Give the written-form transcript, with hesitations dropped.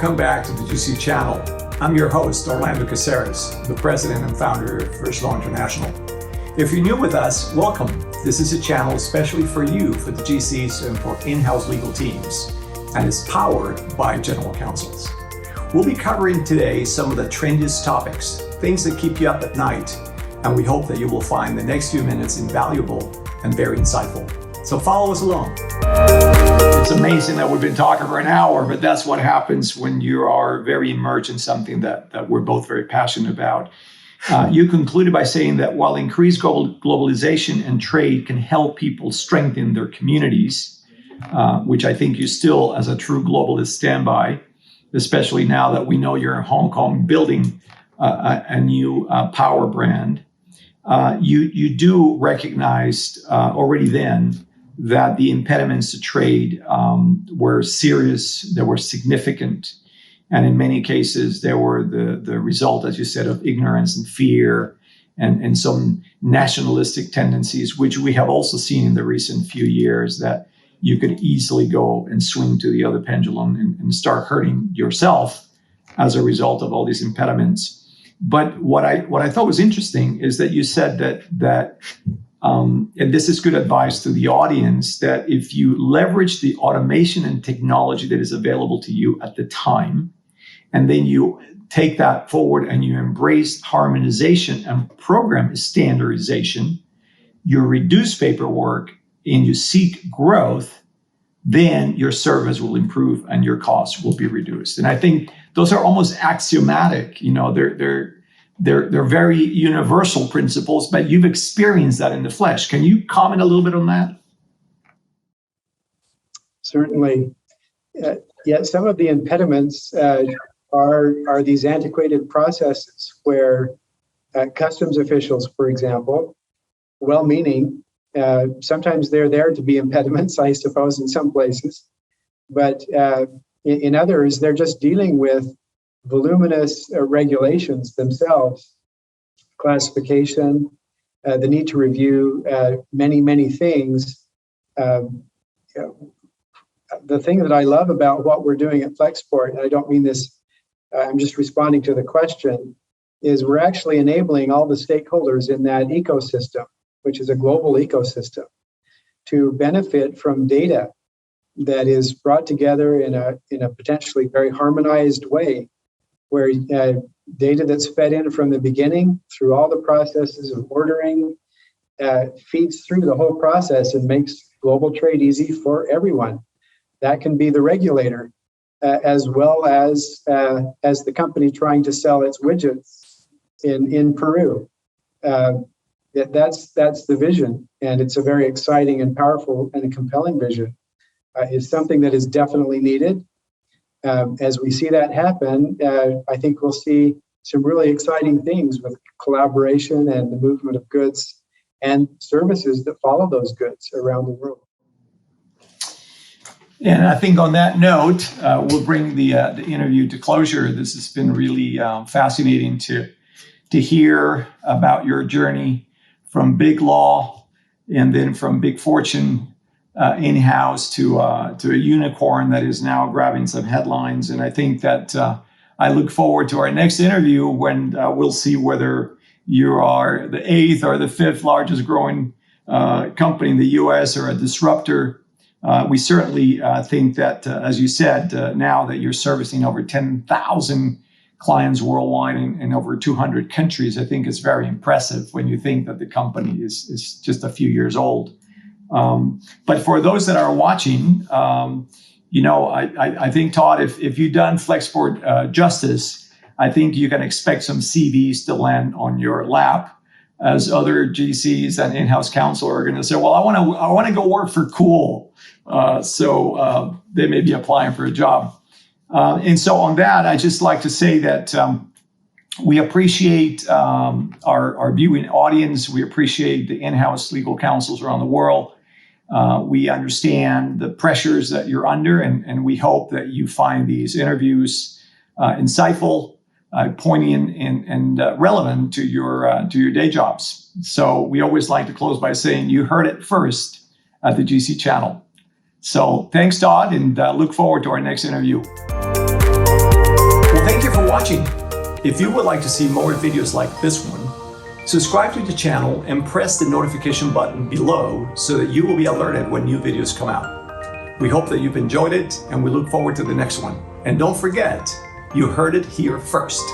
Welcome back to the GC channel. I'm your host, Orlando Casares, the president and founder of FLI International. If you're new with us, welcome. This is a channel especially for you, for the GCs and for in-house legal teams, and is powered by General Counsels. We'll be covering today some of the trendiest topics, things that keep you up at night, and we hope that you will find the next few minutes invaluable and very insightful. So follow us along. It's amazing that we've been talking for an hour, but that's what happens when you are very immersed in something that we're both very passionate about. You concluded by saying that while increased globalization and trade can help people strengthen their communities, which I think you still, as a true globalist, stand by, especially now that we know you're in Hong Kong building a new power brand, you do recognize already then that the impediments to trade were serious, they were significant, and in many cases they were the result, as you said, of ignorance and fear and some nationalistic tendencies, which we have also seen in the recent few years, that you could easily go and swing to the other pendulum and start hurting yourself as a result of all these impediments. But what I thought was interesting is that you said that and this is good advice to the audience, that if you leverage the automation and technology that is available to you at the time, and then you take that forward and you embrace harmonization and program standardization, you reduce paperwork and you seek growth, then your service will improve and your costs will be reduced. And I think those are almost axiomatic. You know, they're very universal principles, but you've experienced that in the flesh. Can you comment a little bit on that? Certainly. Yeah, some of the impediments are these antiquated processes where customs officials, for example, well-meaning, sometimes they're there to be impediments, I suppose, in some places, but in others, they're just dealing with voluminous regulations themselves, classification, the need to review many things. The thing that I love about what we're doing at Flexport, and I don't mean this, I'm just responding to the question, is we're actually enabling all the stakeholders in that ecosystem, which is a global ecosystem, to benefit from data that is brought together in a potentially very harmonized way, where data that's fed in from the beginning through all the processes of ordering feeds through the whole process and makes global trade easy for everyone. That can be the regulator, as well as the company trying to sell its widgets in Peru. That's the vision, and it's a very exciting and powerful and a compelling vision. It's something that is definitely needed. As we see that happen, I think we'll see some really exciting things with collaboration and the movement of goods and services that follow those goods around the world. And I think on that note, we'll bring the interview to closure. This has been really fascinating to hear about your journey from big law and then from big fortune in-house to a unicorn that is now grabbing some headlines. And I think that I look forward to our next interview when we'll see whether you are the 8th or the 5th largest growing company in the US or a disruptor. We certainly think that, as you said, now that you're servicing over 10,000 clients worldwide in over 200 countries, I think it's very impressive when you think that the company is just a few years old. But for those that are watching, I think, Todd, if you've done Flexport justice, I think you can expect some CVs to land on your lap, as other GCs and in-house counsel are going to say, well, I want to go work for Cool. So they may be applying for a job. And so on that, I just like to say that we appreciate our viewing audience. We appreciate the in-house legal counsels around the world. We understand the pressures that you're under, and we hope that you find these interviews insightful, poignant, and relevant to your day jobs. So we always like to close by saying you heard it first at the GC channel. So thanks, Todd, and look forward to our next interview. Thank you for watching. If you would like to see more videos like this one, subscribe to the channel and press the notification button below so that you will be alerted when new videos come out. We hope that you've enjoyed it, and we look forward to the next one. And don't forget, you heard it here first.